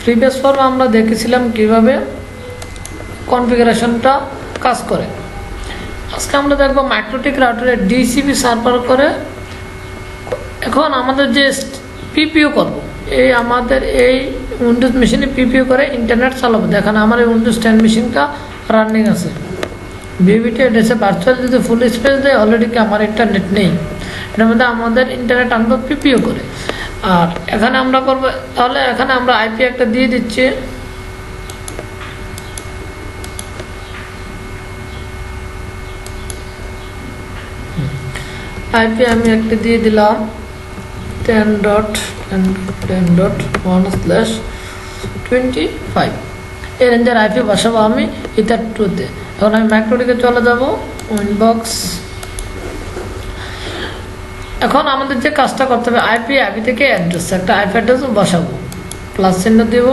Previous ফর্মে আমরা দেখেছিলাম কিভাবে কনফিগারেশনটা কাজ করে। আজকে আমরা দেখব ম্যাক্রোটিক রাউটারে ডিসিপি সার্ভার করে এখন আমাদের যে পিপিইউ করব, এই আমাদের এই উইন্ডোজ মেশিনে পিপিইউ করে ইন্টারনেট চালাবো। দেখেন আমার এই উইন্ডোজ 10 মেশিনটা রানিং আছে। ভিভিটি এড্রেসে ভার্চুয়াল যদি ফুল স্পেস দেয়, অলরেডি কি আমার ইন্টারনেট নেই, এটার মধ্যে আমাদের ইন্টারনেট আনবো পিপিইউ করে। আর এখানে আমরা করবো, তাহলে এখানে আমরা আইপি একটা দিয়ে দিচ্ছি, আইপি আমি একটা দিয়ে দিলাম 10.10.1/25। এই রেঞ্জের আইপি বসাবো আমি ইথার 2-তে। এখন আমি ম্যাক্রোটিকে চলে যাব, উইনবক্স। এখন আমাদের যে কাজটা করতে হবে, আইপি থেকে অ্যাড্রেস, একটা আইপি অ্যাড্রেস বসাবো, প্লাস চিহ্ন দেব,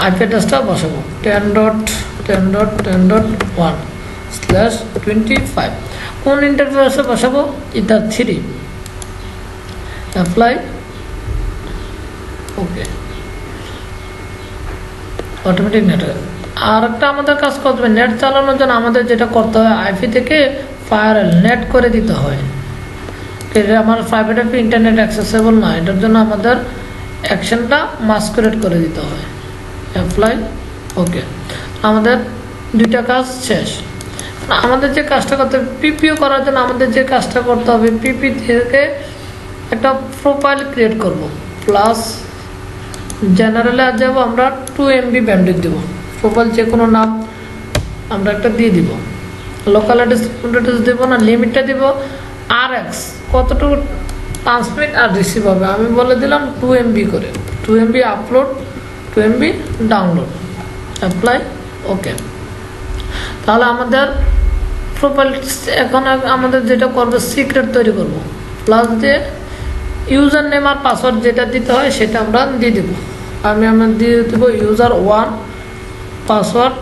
আইপি অ্যাড্রেসটা বসাবো 10.10.1/25। কোন ইন্টারফেসে বসাবো? ইথার 3। অ্যাপ্লাই, ওকে, অটোমেটিক নেটওয়ার্ক। আর একটা আমাদের কাজ করতে হবে, নেট চালানোর জন্য আমাদের যেটা করতে হয়, আইপি থেকে ফায়ারওয়েল নেট করে দিতে হয়। আমার প্রাইভেট আইপি ইন্টারনেট অ্যাক্সেসেবল না, এটার জন্য আমাদের অ্যাকশনটা মাস্কুরেট করে দিতে হয়। অ্যাপ্লাই, ওকে, আমাদের দুইটা কাজ শেষ। আমাদের যে কাজটা করতে হবে, পিপিইউ করার জন্য আমাদের যে কাজটা করতে হবে, পিপি থেকে একটা প্রোফাইল ক্রিয়েট করব, প্লাস জেনারেলে যাব, আমরা 2 MB ব্যান্ডউইথ দেব। প্রোফাইল যে কোনো নাম আমরা একটা দিয়ে দিব, লোকাল অ্যাড্রেস দেবো না, লিমিটটা দিব RX, কতটুকু ট্রান্সমিট আর রিসিভ হবে আমি বলে দিলাম 2 MB করে, 2 MB upload, 2 MB download. Apply, okay. তাহলে আমাদের প্রোফাইল এখন আমাদের যেটা করবে, সিক্রেট তৈরি করব, প্লাস যে ইউজার নেম আর পাসওয়ার্ড যেটা দিতে হয় সেটা আমরা দিয়ে দেবো। আমরা দিয়ে দেবো user1, পাসওয়ার্ড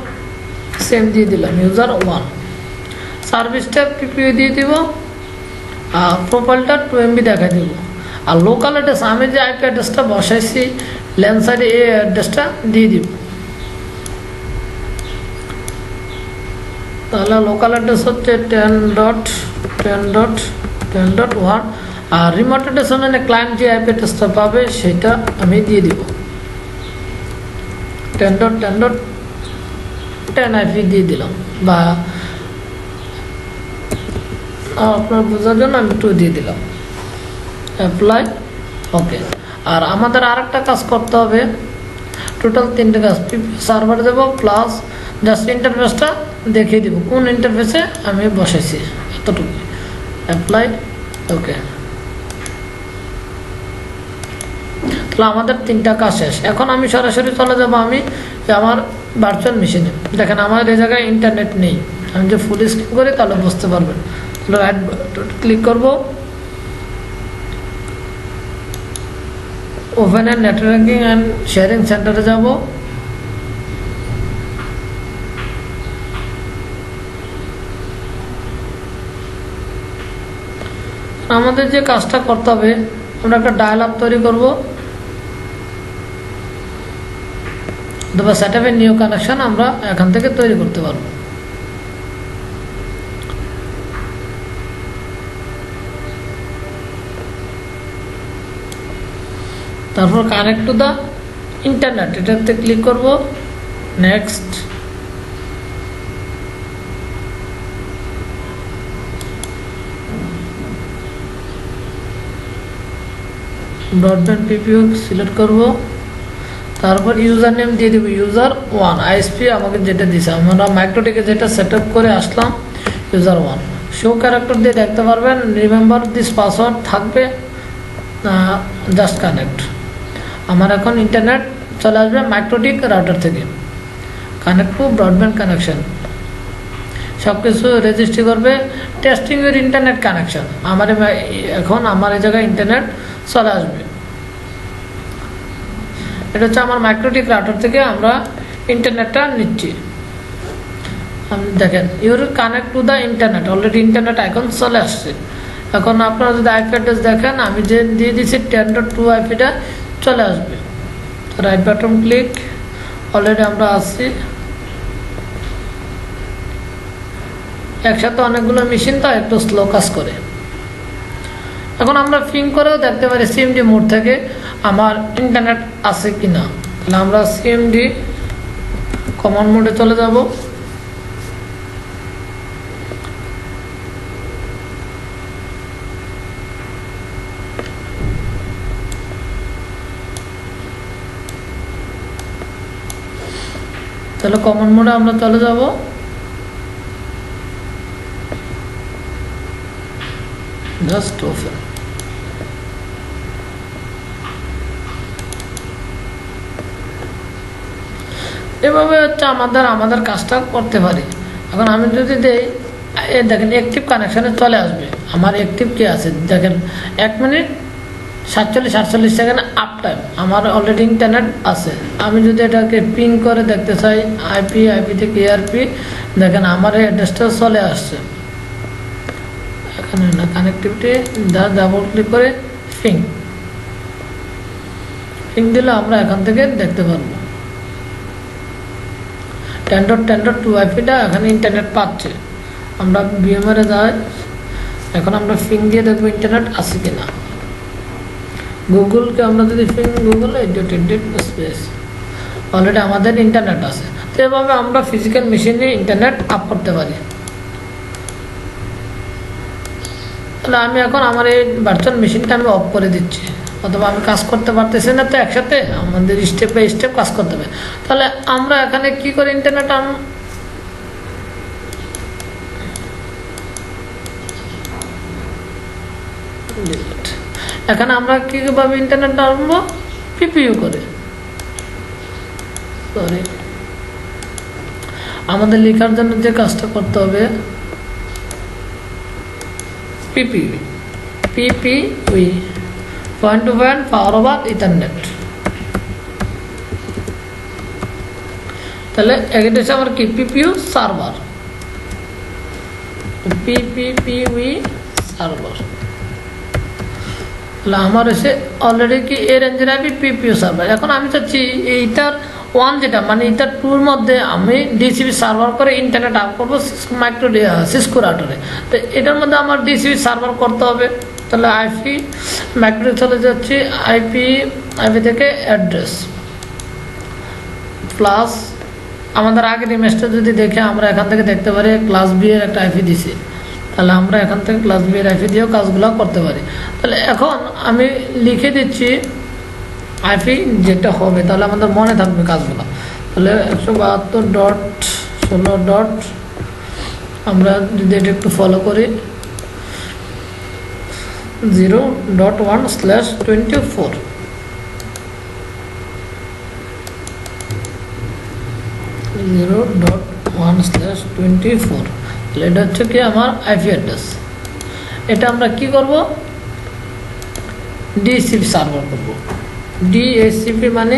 সেম দিয়ে দিলাম user1। সার্ভিসটা পিপিইউ দিয়ে দিব, আর প্রোফাইলটা 2 MB দেখা দিব। আর লোকাল অ্যাড্রেস, আমি যে আইপি অ্যাড্রেসটা বসাইছি ল্যান্ড সাইডে, এই অ্যাড্রেসটা দিয়ে দিব। তাহলে লোকাল অ্যাড্রেস হচ্ছে 10.10.10.1, আর রিমোট অ্যাড্রেস মানে ক্লায়েন্ট যে আইপি অ্যাড্রেসটা পাবে সেটা আমি দিয়ে দিব 10.10.10 আইপি দিয়ে দিলাম, বা আপনার বোঝার জন্য আমি 2 দিয়ে দিলাম। অ্যাপ্লাই, ওকে। আর আমাদের আরেকটা কাজ করতে হবে, টোটাল 3টে কাজ। সার্ভার দেবো, প্লাস জাস্ট ইন্টারফেসটা দেখিয়ে দিব কোন ইন্টারফেসে আমি বসাইছি, এতটুকু। Apply, okay. তাহলে আমাদের 3টা কাজ শেষ। এখন আমি সরাসরি চলে যাব আমি আমার ভার্চুয়াল মেশিনে। দেখেন আমার এই জায়গায় ইন্টারনেট নেই, আমি যে ফুল স্ক্রিন করি তাহলে বুঝতে পারবেন। রাইট ক্লিক করব, open and networking and sharing সেন্টারে যাব। আমাদের যে কাজটা করতে হবে, আমরা একটা ডায়াল আপ তৈরি করব, অথবা সেটআপের নিউ কানেকশন আমরা এখান থেকে তৈরি করতে পারবো। তারপর কানেক্ট টু দা ইন্টারনেট, এটাতে ক্লিক করব, নেক্সট। ব্রডব্যান্ড পিপিইউ সিলেক্ট করব, তারপর ইউজার নেম দিয়ে দেব user1, আইএসপি আমাকে যেটা দিয়েছে, আমরা মাইক্রোটিকে যেটা সেট আপ করে আসলাম user1। শো ক্যারেক্টার দিয়ে দেখতে পারবেন, রিমেম্বার দিস পাসওয়ার্ড থাকবে, জাস্ট কানেক্ট। আমার এখন ইন্টারনেট চলে আসবে মাইক্রোটিক রাউটার থেকে, কানেক্ট টু ব্রডব্যান্ড কানেকশন, সব কিছু রেজিস্ট্রি করবে, টেস্টিং এর ইন্টারনেট কানেকশন। আমার এখন আমার এই জায়গায় ইন্টারনেট চলে আসবে। এটা হচ্ছে আমার মাইক্রোটিক রাউটার থেকে আমরা ইন্টারনেটটা নিচ্ছি। আপনি দেখেন your connect to the internet, already internet icon চলে আসছে। এখন আপনারা যদি আইপি অ্যাড্রেস দেখেন, আমি যে দিয়ে দিচ্ছি 10.2 আইপিটা চলে আসবে। রাইট বাটন ক্লিক, অলরেডি আমরা আসছি। একসাথে অনেকগুলো মেশিন তো একটু স্লো কাজ করে। এখন আমরা পিং করেও দেখতে পারি সিএমডি মোড থেকে আমার ইন্টারনেট আছে কিনা। তাহলে আমরা সিএমডি কমন মোডে চলে যাব। তাহলে কমন মোডে আমরা চলে যাব। Just open. এভাবে হচ্ছে আমাদের কাজটা করতে পারি। এখন আমি যদি দেই, দেখেন অ্যাক্টিভ কানেকশানে চলে আসবে। আমার অ্যাক্টিভ কি আছে দেখেন, 1 মিনিট 47 সেকেন্ড আপ টাইম আমার অলরেডি ইন্টারনেট আছে। আমি যদি এটাকে পিং করে দেখতে চাই আইপি থেকে এআরপি, দেখেন আমার অ্যাড্রেসটা চলে আসছে এখানে না। কানেক্টিভিটি ডাবল ক্লিক করে পিং দিলে আমরা এখান থেকে দেখতে পারবো 10.10.2 আইপিটা এখানে ইন্টারনেট পাচ্ছে। আমরা ভিএমআরে যাই, এখন আমরা পিং দিয়ে দেখবো ইন্টারনেট আছে কিনা। গুগলকে আমরা যদি পিং গুগল স্পেস, অলরেডি আমাদের ইন্টারনেট আছে। তো এভাবে আমরা ফিজিক্যাল মেশিনে ইন্টারনেট আপ করতে পারি। তাহলে আমি এখন আমার এই ভার্চুয়াল মেশিনটা আমি অফ করে দিচ্ছি, অথবা আমি কাজ করতে পারতেছি না, তো একসাথে আমাদের স্টেপ বাই স্টেপ কাজ করতে হবে। তাহলে আমরা এখানে কি করে ইন্টারনেট এখানে আমরা কিভাবে ইন্টারনেট আনবো, পিপিইউ করে। সরি, আমাদের লেখার জন্য যে কাজটা করতে হবে পিপিইউ point to point power over ethernet. তাহলে এটা হচ্ছে আমার কি পিপিইউ সার্ভার, পিপিইউ সার্ভার। তাহলে আমার হচ্ছে অলরেডি কি এর রেঞ্জের আইপি পিপিইউ সার্ভার। এখন আমি চাচ্ছি এইটার 1 যেটা মানে এইটার 2-র মধ্যে আমি ডিসিবি সার্ভার করে ইন্টারনেট আপ করবো সিসকো রাউটারে। তো এটার মধ্যে আমার ডিসিবি সার্ভার করতে হবে। তাহলে আইপি ম্যাকডোরে চলে যাচ্ছি, আইপি থেকে অ্যাড্রেস প্লাস আমাদের আগের ইমেজটা যদি দেখে আমরা এখান থেকে দেখতে পারি ক্লাস বি এর একটা আইপি দিছি। তাহলে আমরা এখান থেকে ক্লাস বি এর আইপি দিয়েও কাজগুলো করতে পারি। তাহলে এখন আমি লিখে দিচ্ছি আইপি যেটা হবে, তাহলে আমাদের মনে থাকবে কাজগুলো। তাহলে 172.16. আমরা যদি এটা একটু ফলো করি 0.1/24 0.1/24। এটা হচ্ছে কি আমার আইপি অ্যাড্রেস। এটা আমরা কি করব, ডিসিপি সার্ভার করব। ডিএসসিপি মানে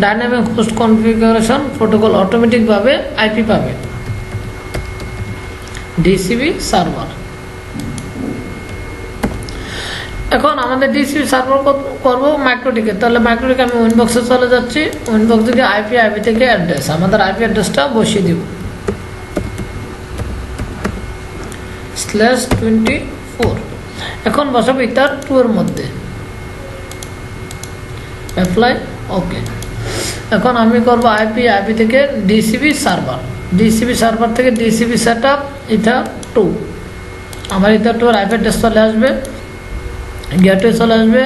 ডাইনামিক হোস্ট কনফিগারেশন প্রোটোকল, অটোমেটিকভাবে আইপি পাবে ডিসিপি সার্ভার। এখন আমাদের ডিসিপি সার্ভার করবো মাইক্রোটিকে। তাহলে মাইক্রোটিকে আমি উইনবক্সে চলে যাচ্ছি, উইনবক্স থেকে আইপি থেকে অ্যাড্রেস, আমাদের আইপি অ্যাড্রেসটা বসিয়ে দিব /24। এখন বসাবো ইথার 2 এর মধ্যে, অ্যাপ্লাই, ওকে। এখন আমি করবো আইপি থেকে ডিসিপি সার্ভার থেকে ডিসিপি সেট আপ ইথার 2। আমার ইথার 2 এর আইপি অ্যাড্রেস চলে আসবে, গেটওয়ে চলে আসবে,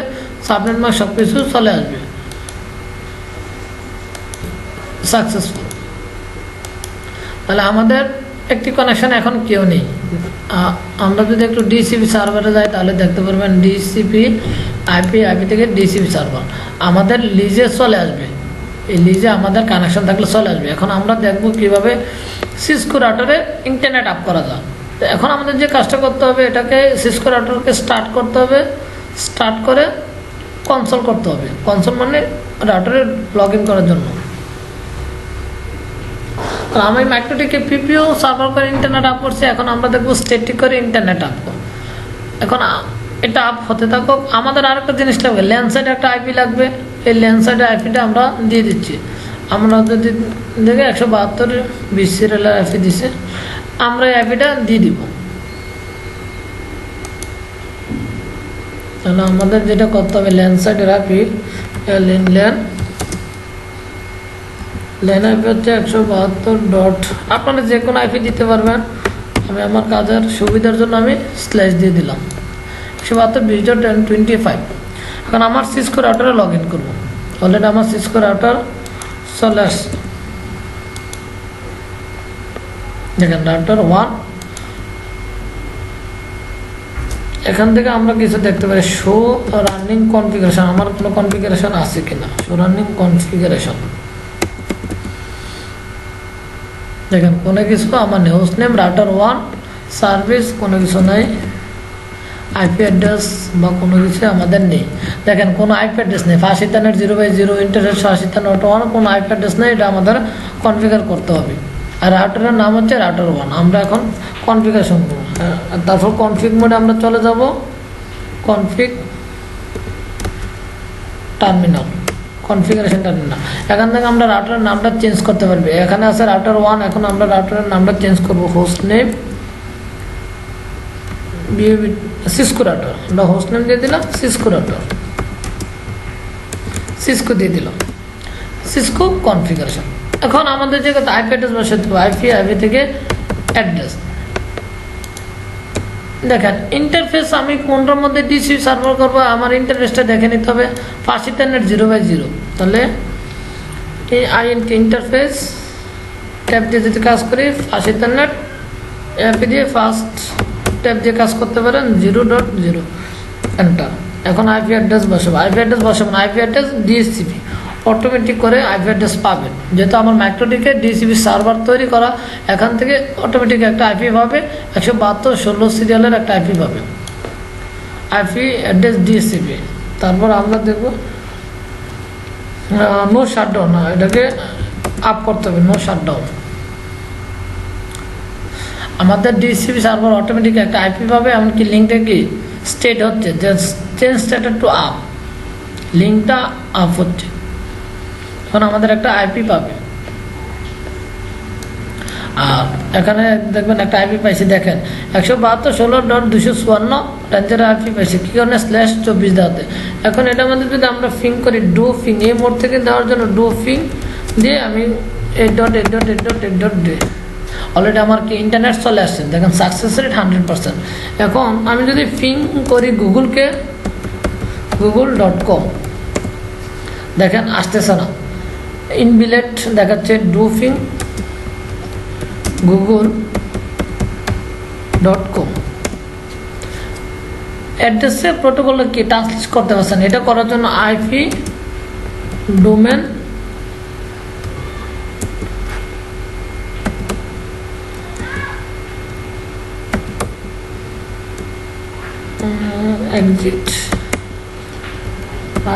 সাবনেট মার্ক সব কিছু চলে আসবে সাকসেসফুল। তাহলে আমাদের একটি কানেকশন এখন কেউ নেই। আমরা যদি একটু ডিসিপি সার্ভারে যাই তাহলে দেখতে পারবেন ডিসিপি আইপি থেকে ডিসিপি সার্ভার আমাদের লিজে চলে আসবে। এই লিজে আমাদের কানেকশন থাকলে চলে আসবে। এখন আমরা দেখব কিভাবে সিসকো রাউটারে ইন্টারনেট আপ করা যায়। তো এখন আমাদের যে কাজটা করতে হবে, এটাকে সিসকো রাউটারকে স্টার্ট করতে হবে, স্টার্ট করে কনসোল করতে হবে। কনসোল মানে রাউটারে লগ ইন করার জন্য। আমি মাইক্রোটিকে পিপিইউ সার্ভার করে ইন্টারনেট আপ করছি। এখন আমরা দেখবো স্ট্যাটিক করে ইন্টারনেট আপ। এখন এটা আপ হতে থাকুক। আমাদের আরেকটা জিনিস লাগবে, ল্যান্ড সাইডে একটা আইপি লাগবে। এই ল্যান সাইডের আইপিটা আমরা দিয়ে দিচ্ছি। আমরা যদি দেখে 172 20 সিরিয়ালের আইপি দিছে, আমরা এই আইপিটা দিয়ে দিব। তাহলে আমাদের যেটা করতে হবে, ল্যান সাইডের আইপি ল্যান আইপি হচ্ছে 172 ডট, আপনারা যে কোনো আইপি দিতে পারবেন। আমি আমার কাজের সুবিধার জন্য আমি স্ল্যাশ দিয়ে দিলাম 172.20.25। এখন আমার সিসকো রাউটারে লগ ইন করবো। অলরেডি আমার সিসকো রাউটার চলে আসছে, দেখেন রাউটার 1। এখান থেকে আমরা কিছু দেখতে পারি, শো রানিং কনফিগারেশন, আমার কোনো কনফিগারেশন আছে কিনা। শো রানিং কনফিগারেশন, দেখেন কোনো কিছু আমার নেই। হোস্ট নেম রাউটার 1, সার্ভিস কোনো কিছু নাই, আইপি অ্যাড্রেস বা কোনো কিছু আমাদের নেই। দেখেন কোনো আইপি অ্যাড্রেস নেই, 5.0/0 ইন্টারনেট 100.1 কোনো আইপি অ্যাড্রেস নেই। এটা আমাদের কনফিগার করতে হবে। আর রাউটারের নাম হচ্ছে রাউটার 1। আমরা এখন কনফিগারেশন করব, তারপর কনফিগ মোডে আমরা চলে যাব। Config terminal, configuration terminal. এখান থেকে আমরা রাউটারের নামটা চেঞ্জ করতে পারবি। এখানে আছে রাউটার 1, এখন আমরা রাউটারের নামটা চেঞ্জ করব। হোস্ট নেম সিসকো রাউটার, আমরা হোস্ট নেম দিয়ে দিলাম সিসকো রাউটার, সিসকো দিয়ে দিলাম, সিসকো কনফিগারেশন। এখন আমাদের যে আইপি অ্যাড্রেস বসাতে হবে, আইপি থেকে অ্যাড্রেস। দেখেন ইন্টারফেস আমি কোনটার মধ্যে ডিসি সার্ভার করবো, আমার ইন্টারফেসটা দেখে নিতে হবে। 5.0/0, তাহলে এই ইন্টারফেস ট্যাব দিয়ে যদি কাজ করি, 5.0 আইপি দিয়ে ফার্স্ট ট্যাব দিয়ে কাজ করতে পারেন, 0.0 এন্টার। এখন আইপি অ্যাড্রেস বসাবো, আইপি অ্যাড্রেস ডিএসসিপি অটোমেটিক করে আইপি অ্যাড্রেস পাবেন। যেহেতু আমার ম্যাক্রোটিকে ডিসিপি সার্ভার তৈরি করা, এখান থেকে অটোমেটিক একটা আইপি পাবে, 172.16 সিরিয়ালের একটা আইপি পাবে, আইপি অ্যাড্রেস ডিএসসিপি। তারপর আমরা দেখব নো শাটডাউন, এটাকে আপ করতে হবে, নো শাটডাউন। আমাদের ডিসিপি সার্ভার অটোমেটিক একটা আইপি পাবে, এমনকি লিঙ্কটা কি স্টেট হচ্ছে যে চেঞ্জ স্টেটাস টু আপ, লিঙ্কটা আপ হচ্ছে। এখন আমাদের একটা আইপি পাবে। আর এখানে দেখবেন একটা আইপি পাইছি, দেখেন 172.16.254 রেঞ্জের আইপি পাইছি। কি কারণে /24 দেওয়াতে। এখন এটার মধ্যে যদি আমরা ফিং করি, ডো ফিং, এই মোড থেকে দেওয়ার জন্য ডো ফিং দিয়ে আমি $8.8.8.8.8 অলরেডি আমার কি ইন্টারনেট চলে আসছে। দেখেন সাকসেস রেট 100%। এখন আমি যদি ফিং করি গুগলকে, google.com, দেখেন আসতেছে না, ইনভিলেট দেখাচ্ছে। ডো ফিং google.com অ্যাড্রেসে প্রোটোকল কি ট্রান্সলেট করতে পারছেন। এটা করার জন্য IP domain exit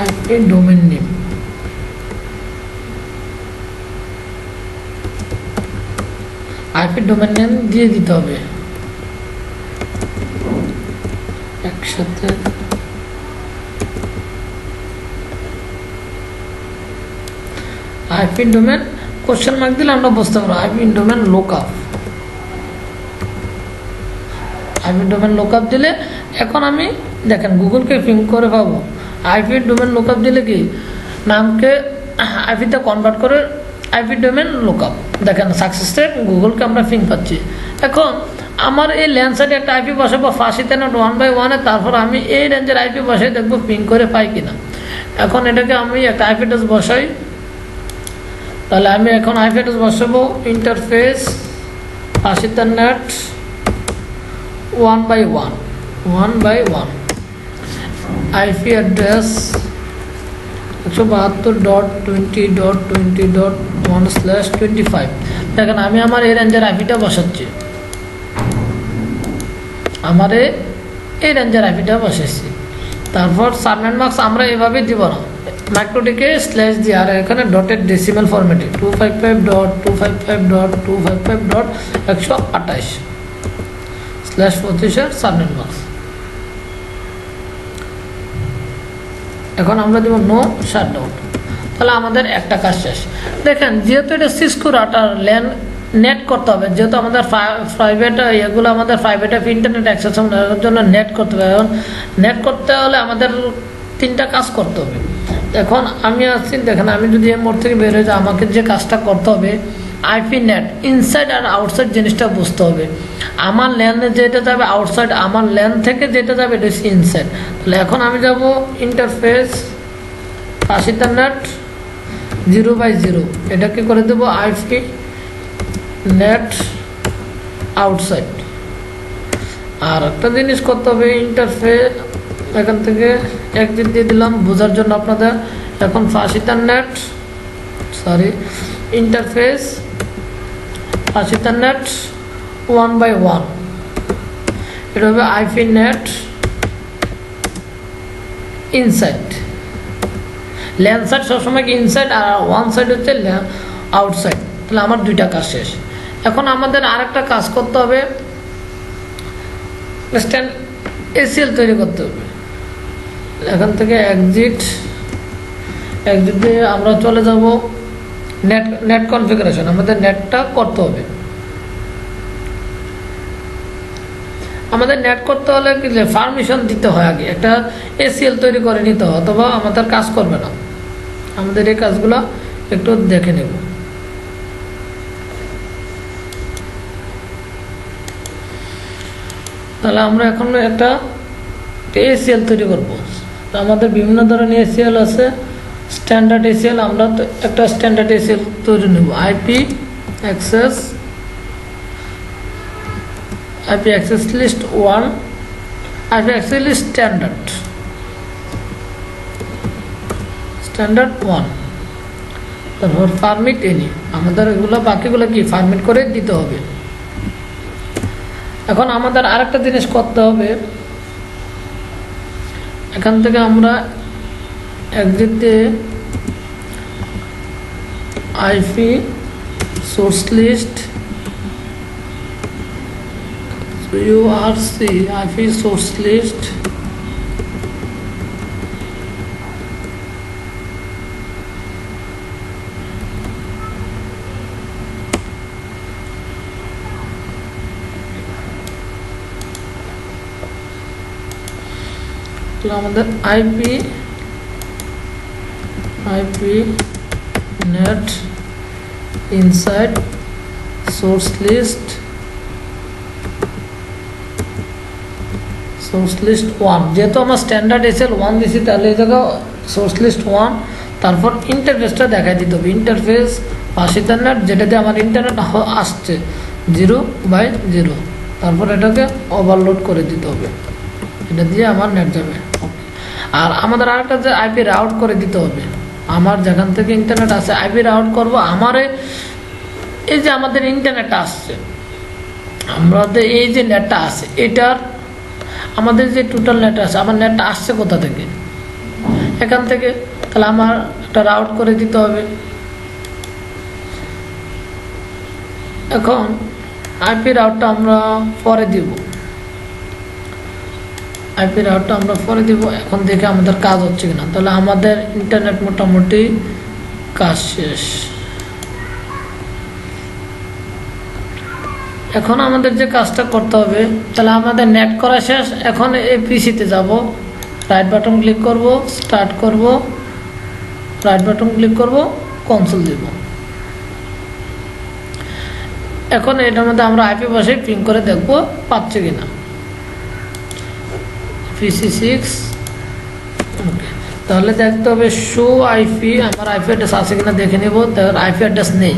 IP domain name, IP domain name দিয়ে দিতে হবে একসাথে। IP domain কোশ্চেন মার্ক দিলে আমরা বুঝতে পারবো। IP domain lookup, IP domain lookup দিলে এখন আমি দেখেন গুগলকে পিং করে পাবো। IP domain lookup দিলে কি নামকে আইপিতে কনভার্ট করে IP domain lookup, দেখেন সাকসেস রেট গুগলকে আমরা পিং পাচ্ছি। এখন আমার এই ল্যান্ড সাইডে একটা আইপি বসাবো 5.1/1, তারপর আমি এই রেঞ্জের আইপি বসাই দেখবো পিং করে পাই কিনা। এখন এটাকে আমি একটা আইপি অ্যাড্রেস বসাই, তাহলে আমি এখন আইপি অ্যাড্রেস বসাবো ইন্টারফেস 5.1/1 আইপি অ্যাড্রেস 172.20.20.1/25। দেখেন আমি আমার এই রেঞ্জের আইপিটা বসাচ্ছি, আমার এই রেঞ্জের আইপিটা বসেছি। তারপর সাবনেট মার্কস আমরা এভাবে দিব না, মাইক্রোটিকে স্ল্যাশ দিয়ে, আর এখানে ডটেড ডেসিমেল ফরম্যাটে 255.255.255.128/25 সাবনেট মার্কস। এখন আমরা দেব নো শাটডাউন। তাহলে আমাদের একটা কাজ শেষ। দেখেন যেহেতু এটা সিসকো রাউটার ল্যান নেট করতে হবে, যেহেতু আমাদের প্রাইভেট এগুলো আমাদের প্রাইভেট ইন্টারনেট অ্যাক্সেস জন্য নেট করতে হবে। এখন নেট করতে হলে আমাদের তিনটা কাজ করতে হবে। এখন আমি আসছি, দেখেন আমি যদি এই মোড থেকে বের হয়ে যাই, আমাকে যে কাজটা করতে হবে আইপি নেট ইনসাইড আর আউটসাইড জিনিসটা বুঝতে হবে। আমার ল্যানে যেটা যাবে আউটসাইড, আমার ল্যান থেকে যেটা যাবে এটা হচ্ছে ইনসাইড। তাহলে এখন আমি যাব ইন্টারফেস ইন্টারনেট 0/0, এটাকে করে দেবো আইপি নেট আউটসাইড। আর একটা জিনিস করতে হবে ইন্টারফেস, এখান থেকে একদিন দিয়ে দিলাম বোঝার জন্য আপনাদের। এখন ইন্টারনেট ইন্টারফেস ইন্টারনেট 1/1, এটা হবে IP NAT inside. Land side সবসময় কি ইনসাইড, আর ওয়ান সাইড হচ্ছে আউটসাইড। তাহলে আমার দুইটা কাজ শেষ। এখন আমাদের আরেকটা কাজ করতে হবে, এসিএল তৈরি করতে হবে। এখান থেকে এক্সিট দিয়ে আমরা চলে যাব নেট কনফিগারেশন। আমাদের নেটটা করতে হবে। আমাদের নেট করতে হলে কি পারমিশন দিতে হয়, আগে একটা এসিএল তৈরি করে নিতে হয়, অথবা আমাদের কাজ করবে না। আমাদের এই কাজগুলো একটু দেখে নেব। তাহলে আমরা এখন একটা এসিএল তৈরি করব। তো আমাদের বিভিন্ন ধরনের এসিএল আছে, স্ট্যান্ডার্ড এসিএল। আমরা তো একটা স্ট্যান্ডার্ড এসিএল তৈরি নেব। IP access list 1, IP access list standard 1। তারপর পারমিট এনি, আমাদের এগুলো বাকিগুলো কি পারমিট করে দিতে হবে। এখন আমাদের আরেকটা জিনিস করতে হবে, এখান থেকে আমরা এক্সিট দিয়ে IP source list URC IP source list আমাদের IP NAT inside source list 1, যেহেতু আমার স্ট্যান্ডার্ড এসএল 1 দিছি, তাহলে এই জায়গা সোর্স লিস্ট 1। তারপর ইন্টারফেসটা দেখাই দিতে হবে, ইন্টারফেস ইন্টারনেট, যেটা দিয়ে আমার ইন্টারনেট আসছে 0/0। তারপর এটাকে ওভারলোড করে দিতে হবে, এটা দিয়ে আমার নেট যাবে। আর আমাদের আরেকটা যে আইপি রাউট করে দিতে হবে, আমার যেখান থেকে ইন্টারনেট আসে আইপি রাউট করব। আমার এই যে আমাদের ইন্টারনেটটা আসছে, আমাদের এই যে নেটটা আসে, এটার আমাদের যে টোটাল নেট আছে, আমার নেটটা আসছে কোথা থেকে, এখান থেকে। তাহলে আমার একটা রাউট করে দিতে হবে। এখন আইপি রাউটটা আমরা পরে দিব, এখন দেখে আমাদের কাজ হচ্ছে কিনা। তাহলে আমাদের ইন্টারনেট মোটামুটি কাজ শেষ। এখন আমাদের যে কাজটা করতে হবে, তাহলে আমাদের নেট করা শেষ। এখন এই পিসিতে যাব, রাইট বাটন ক্লিক করব, স্টার্ট করব, রাইট বাটন ক্লিক করব, কনসোল দিব। এখন এটার মধ্যে আমরা আইপি বসে পিং করে দেখব পাচ্ছে কিনা। PC6, ওকে। তাহলে দেখতে হবে শো আইপি, আমার আইপি অ্যাড্রেস আছে কিনা দেখে নেব। তাহলে আইপি অ্যাড্রেস নেই,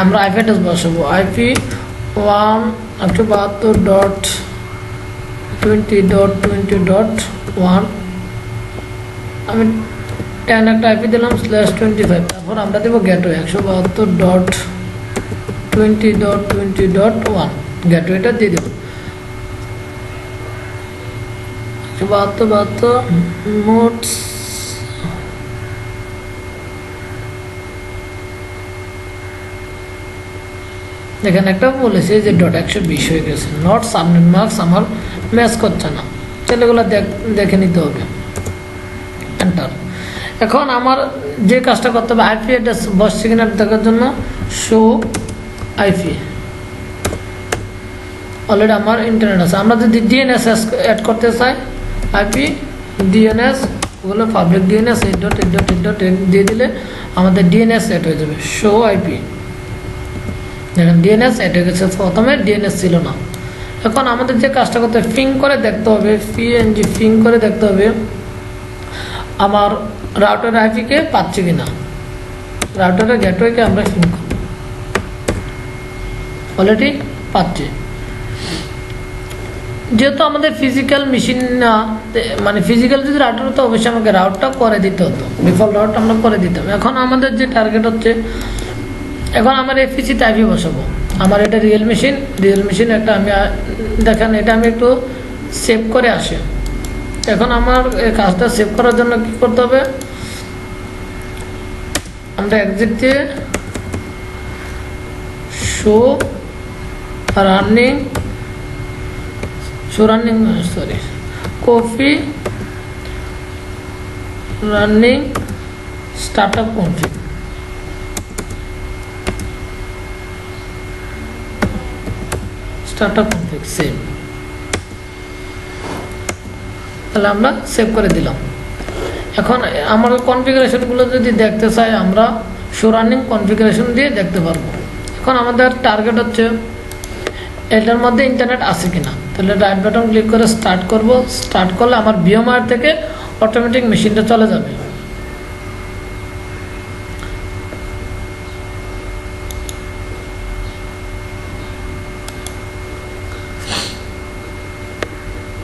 আমরা আইপি অ্যাড্রেস বসাবো। আইপি 192.20.20.1, আমি 10 একটা আইপি দিলাম /25। তারপর আমরা দেবো গেটওয়ে 172.20.20.1, গেটওয়েটা দিয়ে দেবো 172 নোটস। এখানে একটা বলেছে যে .120 হয়ে গেছে, নট সাবনেট মার্কস আমার ম্যাচ করছে না। তাহলে এগুলো দেখে নিতে হবে, এন্টার। এখন আমার যে কাজটা করতে হবে আইপি অ্যাড্রেস বসছে কিনা দেখার জন্য শো আইপি। অলরেডি আমার ইন্টারনেট আছে। আমরা যদি ডিএনএস অ্যাড করতে চাই আইপি ডিএনএস ওগুলো পাবলিক ডিএনএস .8.8.8 দিয়ে দিলে আমাদের ডিএনএস অ্যাড হয়ে যাবে। শো আইপি দেখেন ডিএনএস অ্যাড হয়ে গেছে, প্রথমে ডিএনএস ছিল না। এখন আমাদের যে কাজটা করতে ফিং করে দেখতে হবে, পিএনজি ফিং করে দেখতে হবে আমার রাউটার আইপিকে পাচ্ছে কিনা। রাউটারের গেটওয়েকে আমরা ফিং করব, অলরেডি পাচ্ছে। যেহেতু আমাদের ফিজিক্যাল মেশিন না, মানে ফিজিক্যাল যদি রাউটার হতো অবশ্যই আমাকে রাউটটা করে দিতে হতো, ডিফল্ট রাউট আমরা করে দিতাম। এখন আমাদের যে টার্গেট হচ্ছে, এখন আমার এফপিসিতে আইপি বসাবো। আমার এটা রিয়েল মেশিন একটা আমি দেখেন এটা আমি একটু সেভ করে আসি। এখন আমার এই কাজটা সেভ করার জন্য কি করতে হবে, আমরা এক্সিট দিয়ে show running copy running startup config. Save, তাহলে আমরা সেভ করে দিলাম। এখন আমার কনফিগারেশনগুলো যদি দেখতে চাই আমরা শো রানিং কনফিগারেশন দিয়ে দেখতে পারবো। এখন আমাদের টার্গেট হচ্ছে এটার মধ্যে ইন্টারনেট আছে কিনা। তাহলে রাইট বাটন ক্লিক করে স্টার্ট করব। স্টার্ট করলে আমার ভিএমআর থেকে অটোমেটিক মেশিনটা চলে যাবে।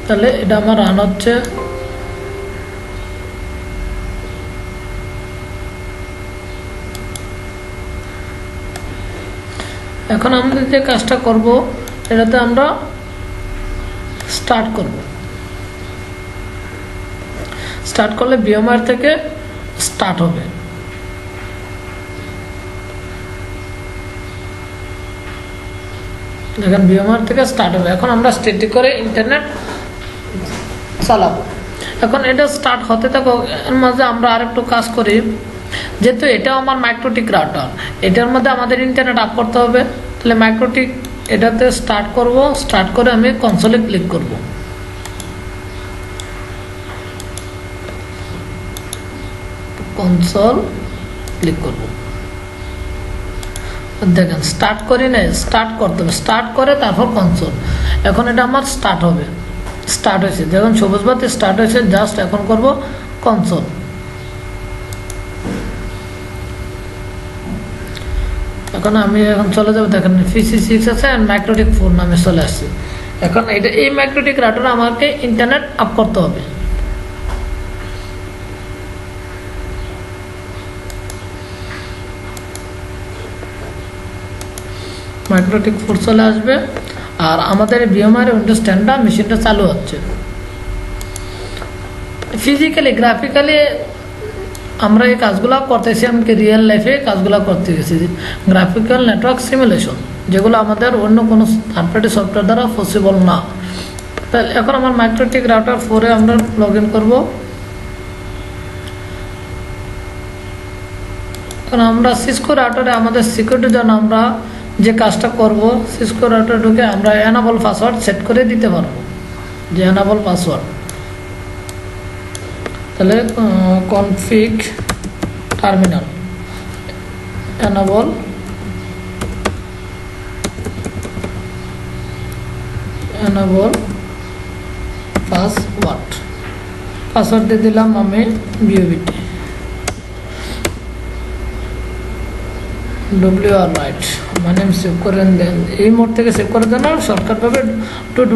তাহলে এটা আমার রান হচ্ছে। এখন আমরা যে কাজটা করব এটাতে আমরা স্টার্ট করব। স্টার্ট করলে ভিএমআর থেকে স্টার্ট হবে। দেখেন ভিএমআর থেকে স্টার্ট হবে। এখন আমরা স্ট্যাটিক করে ইন্টারনেট চালাবো। এখন এটা স্টার্ট হতে থাকো, এর মাঝে আমরা আরেকটু কাজ করি। যেহেতু এটাও আমার মাইক্রোটিক রাউটার, এটার মধ্যে আমাদের ইন্টারনেট আপ করতে হবে। তাহলে মাইক্রোটিক এটাতে স্টার্ট করব। স্টার্ট করে আমি কনসোলে ক্লিক করব। কনসোল ক্লিক করব। দেখেন স্টার্ট করি না, স্টার্ট করতে হবে। স্টার্ট করে তারপর কনসোল। এখন এটা আমার স্টার্ট হবে। স্টার্ট হয়েছে, যখন সবুজ বাতি স্টার্ট হয়েছে, জাস্ট এখন করব কনসোল। এখন আমি এখন চলে যাবো। দেখেন PC6 আছে আর মাইক্রোটিক 4 নামে চলে আসছে। এখন এটা এই মাইক্রোটিক রাউটারে আমাকে ইন্টারনেট আপ করতে হবে। মাইক্রোটিক 4 চলে আসবে আর আমাদের ভিএমআর উইন্ডোজ 10টা মেশিনটা চালু হচ্ছে। ফিজিক্যালি গ্রাফিক্যালি আমরা এই কাজগুলো করতেছি, আমাকে রিয়েল লাইফে কাজগুলো করতে গেছি। গ্রাফিক্যাল নেটওয়ার্ক সিমুলেশন যেগুলো আমাদের অন্য কোনো থার্ড পার্টি সফটওয়্যার দ্বারা পসিবল না। তাহলে এখন আমার মাইক্রোটিক রাউটার 4-এ আমরা লগ ইন করবো। এখন আমরা সিসকো রাউটারে আমাদের সিকিউরিটির জন্য আমরা যে কাজটা করব, সিসকো রাউটার ঢুকে আমরা এনাবল পাসওয়ার্ড সেট করে দিতে পারবো। যে এনাবল পাসওয়ার্ড, তাহলে কনফিগ টার্মিনাল এনাবল পাসওয়ার্ড দিয়ে দিলাম আমি বিওবিটি WR রাইট মানে সেভ করে দেন। এই মোড থেকে সেভ করার জন্য শর্টকাটভাবে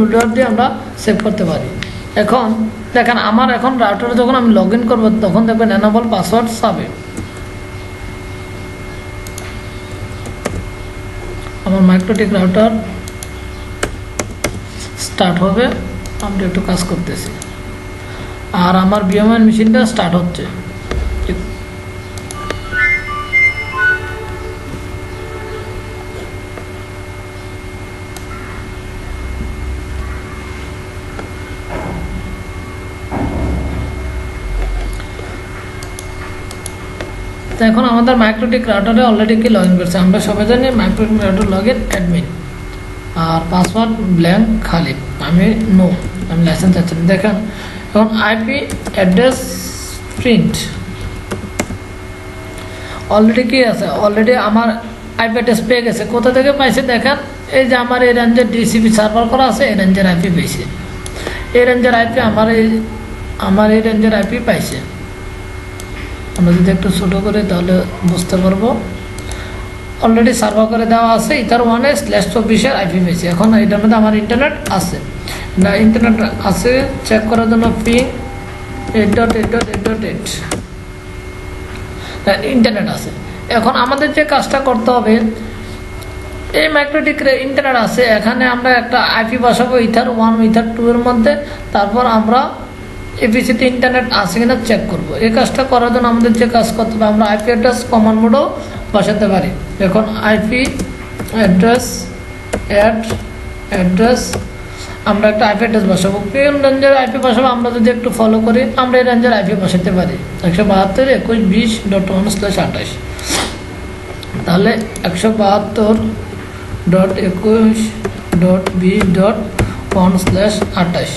WR দিয়ে আমরা সেভ করতে পারি। এখন দেখেন আমার এখন রাউটারে যখন আমি লগ ইন করবো তখন দেখবেন এনাবল পাসওয়ার্ড চাবে। আমার মাইক্রোটিক রাউটার স্টার্ট হবে, আমরা একটু কাজ করতেছি আর আমার ভিএমআর মেশিনটা স্টার্ট হচ্ছে। তো এখন আমাদের মাইক্রোটিক রাউটারে অলরেডি কি লগ ইন করছে, আমরা সবাই জানি MikroTik router log in admin, আর পাসওয়ার্ড ব্ল্যাঙ্ক খালি, আমি লাইসেন্স চাচ্ছি না। দেখেন এখন আইপি অ্যাড্রেস প্রিন্ট অলরেডি কি আছে, অলরেডি আমার আইপি অ্যাড্রেস পেয়ে গেছে। কোথা থেকে পাইছে দেখেন, এই যে আমার এই রেঞ্জের ডিসিপি সার্ভার করা আছে, এই রেঞ্জের আইপি পেয়েছে, এই রেঞ্জের আইপি আমার এই রেঞ্জের আইপি পাইছে। আমরা যদি একটু ছোটো করে তাহলে বুঝতে পারবো। অলরেডি সার্ভার করে দেওয়া আছে, ether1/24 আইপি পেয়েছে। এখন এটার মধ্যে আমার ইন্টারনেট আছে না, ইন্টারনেট আছে চেক করার জন্য পিং 8.8.8.8 ইন্টারনেট আছে। এখন আমাদের যে কাজটা করতে হবে, এই মাইক্রোটিকের ইন্টারনেট আছে, এখানে আমরা একটা আইপি বসাবো ether1 ether2 এর মধ্যে, তারপর আমরা এপিসিতে ইন্টারনেট আছে কিনা চেক করবো। এই কাজটা করার জন্য আমাদের যে কাজ করতে হবে, আমরা আইপি অ্যাড্রেস কমান্ড মোডও বসাতে পারি। এখন আইপি অ্যাড্রেস অ্যাড্রেস আমরা একটা আইপি অ্যাড্রেস বসাবো, কোন রেঞ্জের আইপি বসাবো আমরা যদি একটু ফলো করি, আমরা এই রেঞ্জের আইপি বসাতে পারি 172.21.1/28। তাহলে 172.21.20.1/28